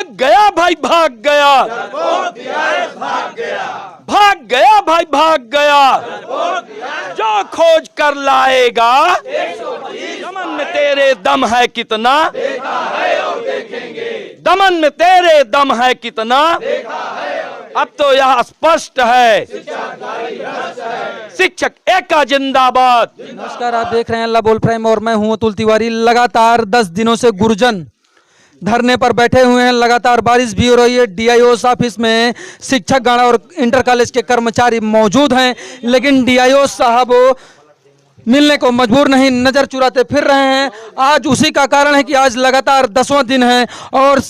भाग गया भाई भाग गया, भाग गया भाई भाग गया, जो खोज कर लाएगा। दमन में तेरे दम है कितना, दमन में तेरे दम है कितना, अब तो यह स्पष्ट है, शिक्षक एक का जिंदाबाद। नमस्कार, आप देख रहे हैं अल्लाह बोल प्राइम और मैं हूं अतुल तिवारी। लगातार 10 दिनों से गुरजन धरने पर बैठे हुए हैं। लगातार बारिश भी हो रही है। डीआईओ ऑफिस में शिक्षकगण और इंटर कॉलेज के कर्मचारी मौजूद हैं, लेकिन डीआईओ साहब मिलने को मजबूर नहीं, नजर चुराते फिर रहे हैं। आज उसी का कारण है कि आज लगातार 10वां दिन है और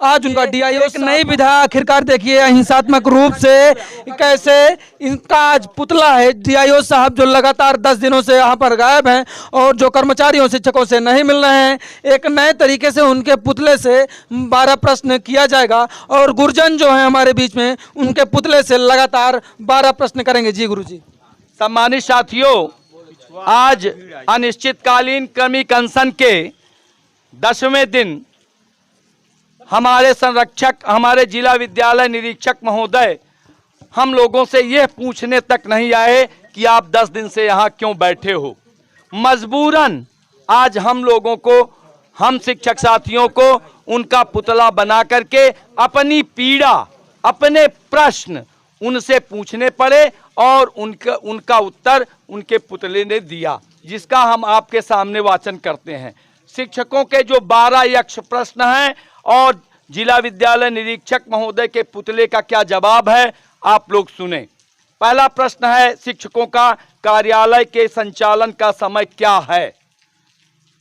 आज उनका डीआईओ एक नई विधा आखिरकार देखिए अहिंसात्मक रूप से कैसे इनका आज पुतला है। डीआईओ साहब जो लगातार 10 दिनों से यहाँ पर गायब हैं और जो कर्मचारियों शिक्षकों से नहीं मिल रहे हैं, एक नए तरीके से उनके पुतले से 12 प्रश्न किया जाएगा और गुरजन जो है हमारे बीच में उनके पुतले से लगातार 12 प्रश्न करेंगे। जी गुरुजी। सम्मानित साथियों, आज अनिश्चितकालीन कर्मी अनशन के 10वें दिन हमारे संरक्षक, हमारे जिला विद्यालय निरीक्षक महोदय हम लोगों से यह पूछने तक नहीं आए कि आप 10 दिन से यहाँ क्यों बैठे हो। मजबूरन आज हम लोगों को, हम शिक्षक साथियों को उनका पुतला बना करके अपनी पीड़ा, अपने प्रश्न उनसे पूछने पड़े और उनका उत्तर उनके पुतले ने दिया, जिसका हम आपके सामने वाचन करते हैं। शिक्षकों के जो 12 यक्ष प्रश्न हैं और जिला विद्यालय निरीक्षक महोदय के पुतले का क्या जवाब है, आप लोग सुने। पहला प्रश्न है शिक्षकों का, कार्यालय के संचालन का समय क्या है।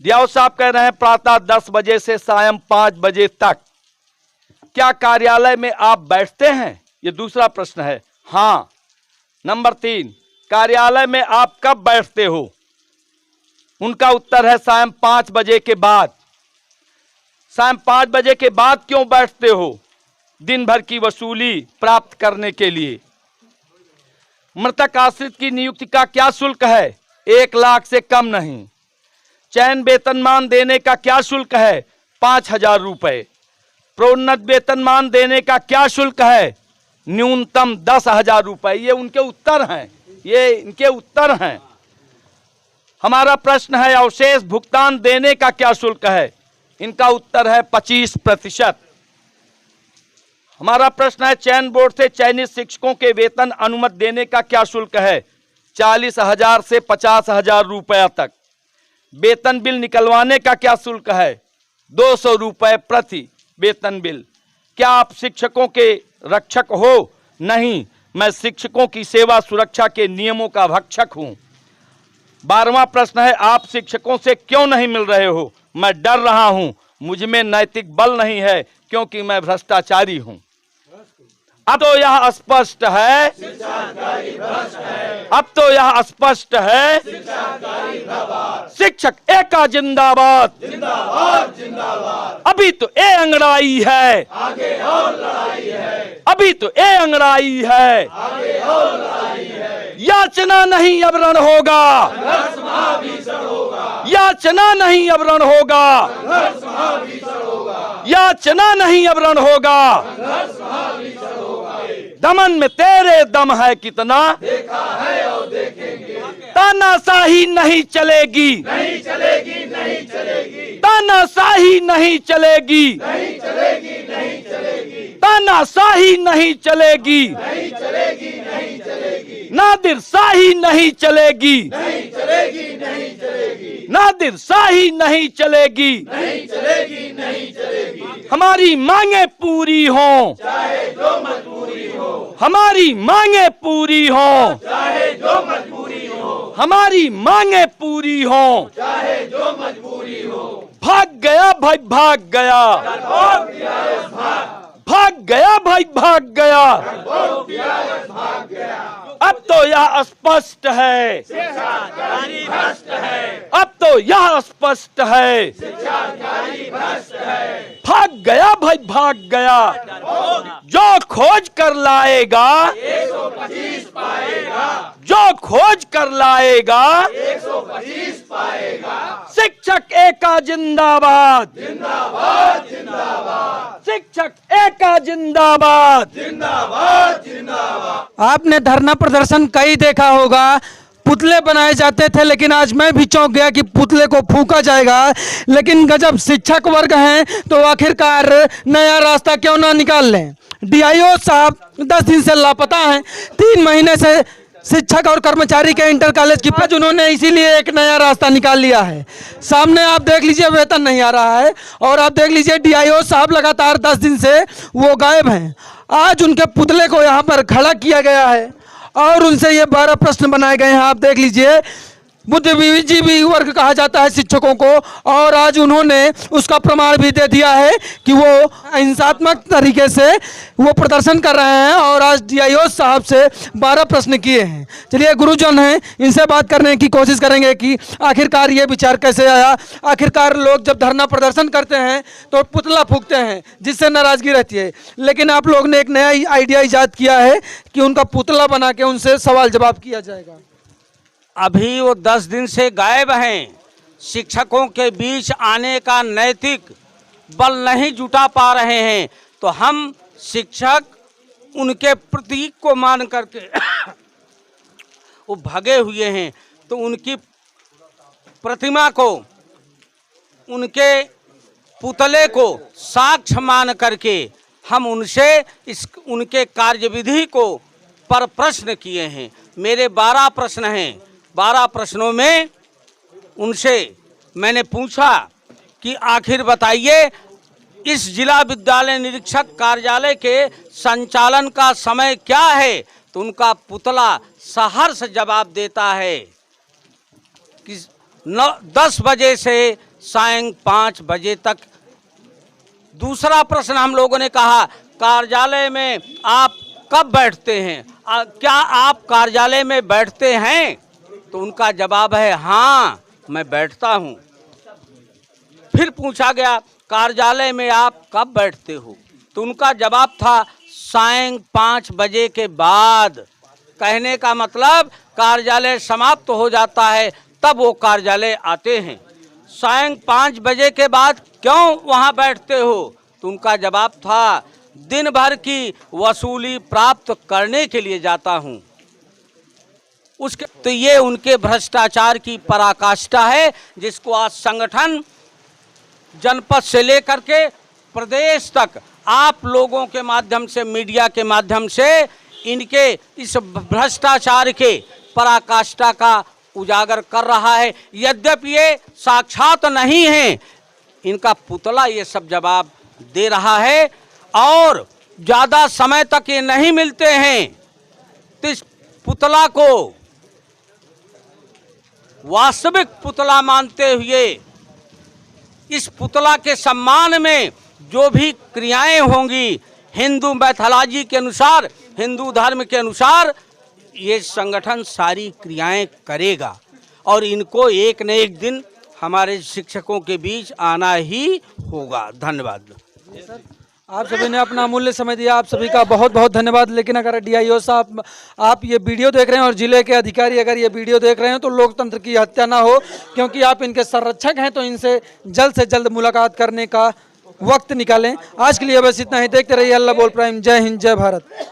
डीआईओ साहब कह रहे हैं प्रातः 10 बजे से सायं 5 बजे तक। क्या कार्यालय में आप बैठते हैं, ये दूसरा प्रश्न है। हाँ। नंबर 3, कार्यालय में आप कब बैठते हो। उनका उत्तर है सायं 5 बजे के बाद। सायं 5 बजे के बाद क्यों बैठते हो। दिन भर की वसूली प्राप्त करने के लिए। मृतक आश्रित की नियुक्ति का क्या शुल्क है। 1 लाख से कम नहीं। चयन वेतनमान देने का क्या शुल्क है। 5000 रुपए। प्रोन्नत वेतनमान देने का क्या शुल्क है। न्यूनतम 10,000 रुपए। ये उनके उत्तर हैं, ये इनके उत्तर हैं। हमारा प्रश्न है अवशेष भुगतान देने का क्या शुल्क है। इनका उत्तर है 25%। हमारा प्रश्न है चयन बोर्ड से चयनित शिक्षकों के वेतन अनुमति देने का क्या शुल्क है। 40,000 से 50,000 रुपया तक। वेतन बिल निकलवाने का क्या शुल्क है। 200 रुपए प्रति वेतन बिल। क्या आप शिक्षकों के रक्षक हो। नहीं, मैं शिक्षकों की सेवा सुरक्षा के नियमों का भक्षक हूं। 12वां प्रश्न है आप शिक्षकों से क्यों नहीं मिल रहे हो। मैं डर रहा हूं, मुझ में नैतिक बल नहीं है क्योंकि मैं भ्रष्टाचारी हूं। अब तो यह स्पष्ट है, अब तो यह स्पष्ट है, शिक्षक एक का जिंदाबाद, जिंदाबाद जिंदाबाद। अभी तो ए अंगड़ाई है, आगे और लड़ाई है। अभी तो ए अंगड़ाई है, आगे और लड़ाई है। याचना नहीं अब रण होगा, याचना नहीं अब रण होगा, याचना नहीं अब रण होगा। दमन में तेरे दम है कितना, देखा है और देखेंगे। तानाशाही नहीं चलेगी, नहीं चलेगी, नहीं चलेगी। तानाशाही नहीं चलेगी, नहीं चलेगी, नहीं चलेगी। तानाशाही नहीं चलेगी, नहीं चलेगी, नहीं चलेगी। नादिरशाही नहीं चलेगी, नहीं चलेगी, नहीं चलेगी। नादिरशाही नहीं चलेगी, नहीं चलेगी, नहीं चलेगी। हमारी मांगे पूरी हों, चाहे जो मजबूरी हो। हमारी मांगे पूरी हों, चाहे जो मजबूरी हो। हमारी मांगे पूरी हों, चाहे जो मजबूरी हो। भाग गया भाई भाग गया, भाग गया भाई भाग गया। अब तो यह स्पष्ट है, अब तो यह स्पष्ट है, भाग गया भाई भाग गया। जो खोज कर लाएगा 125 पाएगा, जो खोज कर लाएगा 125 शिक्षक एका जिंदाबाद, जिंदाबाद जिंदाबाद, शिक्षक एका जिंदाबाद, जिंदाबाद जिंदाबाद। आपने धरना प्रदर्शन कई देखा होगा, पुतले बनाए जाते थे, लेकिन आज मैं भी चौंक गया कि पुतले को फूंका जाएगा। लेकिन गजब शिक्षक वर्ग हैं तो आखिरकार नया रास्ता क्यों ना निकाल लें। डीआईओ साहब 10 दिन से लापता हैं, 3 महीने से शिक्षक और कर्मचारी के इंटर कॉलेज की आज उन्होंने इसीलिए एक नया रास्ता निकाल लिया है। सामने आप देख लीजिए वेतन नहीं आ रहा है, और आप देख लीजिए डीआईओ साहब लगातार 10 दिन से वो गायब हैं। आज उनके पुतले को यहाँ पर खड़ा किया गया है और उनसे ये 12 प्रश्न बनाए गए हैं। आप देख लीजिए, बुद्धिजीवी वर्ग कहा जाता है शिक्षकों को, और आज उन्होंने उसका प्रमाण भी दे दिया है कि वो हिंसात्मक तरीके से वो प्रदर्शन कर रहे हैं, और आज डीआईओ साहब से 12 प्रश्न किए हैं। चलिए गुरुजन हैं, इनसे बात करने की कोशिश करेंगे कि आखिरकार ये विचार कैसे आया। आखिरकार लोग जब धरना प्रदर्शन करते हैं तो पुतला फूंकते हैं जिससे नाराजगी रहती है, लेकिन आप लोग ने एक नया आइडिया ईजाद किया है कि उनका पुतला बना के उनसे सवाल जवाब किया जाएगा। अभी वो 10 दिन से गायब हैं। शिक्षकों के बीच आने का नैतिक बल नहीं जुटा पा रहे हैं, तो हम शिक्षक उनके प्रतीक को मान करके वो भगे हुए हैं, तो उनकी प्रतिमा को, उनके पुतले को साक्ष्य मान करके हम उनसे उनके कार्यविधि को पर प्रश्न किए हैं। मेरे 12 प्रश्न हैं। 12 प्रश्नों में उनसे मैंने पूछा कि आखिर बताइए, इस जिला विद्यालय निरीक्षक कार्यालय के संचालन का समय क्या है, तो उनका पुतला सहर्ष जवाब देता है कि 10 बजे से सायं 5 बजे तक। दूसरा प्रश्न हम लोगों ने कहा, कार्यालय में आप कब बैठते हैं, क्या आप कार्यालय में बैठते हैं, तो उनका जवाब है हाँ मैं बैठता हूँ। फिर पूछा गया, कार्यालय में आप कब बैठते हो, तो उनका जवाब था सायं 5 बजे के बाद। कहने का मतलब कार्यालय समाप्त हो जाता है तब वो कार्यालय आते हैं। सायं 5 बजे के बाद क्यों वहाँ बैठते हो, तो उनका जवाब था दिन भर की वसूली प्राप्त करने के लिए जाता हूँ। उसके तो ये उनके भ्रष्टाचार की पराकाष्ठा है, जिसको आज संगठन जनपद से लेकर के प्रदेश तक आप लोगों के माध्यम से, मीडिया के माध्यम से इनके इस भ्रष्टाचार के पराकाष्ठा का उजागर कर रहा है। यद्यपि ये साक्षात नहीं है, इनका पुतला ये सब जवाब दे रहा है, और ज़्यादा समय तक ये नहीं मिलते हैं, तो इस पुतला को वास्तविक पुतला मानते हुए इस पुतला के सम्मान में जो भी क्रियाएं होंगी हिंदू मैथोलॉजी के अनुसार, हिंदू धर्म के अनुसार, ये संगठन सारी क्रियाएं करेगा, और इनको एक न एक दिन हमारे शिक्षकों के बीच आना ही होगा। धन्यवाद। आप सभी ने अपना अमूल्य समय दिया, आप सभी का बहुत बहुत धन्यवाद। लेकिन अगर डीआईओ साहब आप ये वीडियो देख रहे हैं और जिले के अधिकारी अगर ये वीडियो देख रहे हैं तो लोकतंत्र की हत्या ना हो, क्योंकि आप इनके संरक्षक हैं, तो इनसे जल्द से जल्द मुलाकात करने का वक्त निकालें। आज के लिए बस इतना ही। देखते रहिए अल्लाह बोल प्राइम। जय हिंद, जय भारत।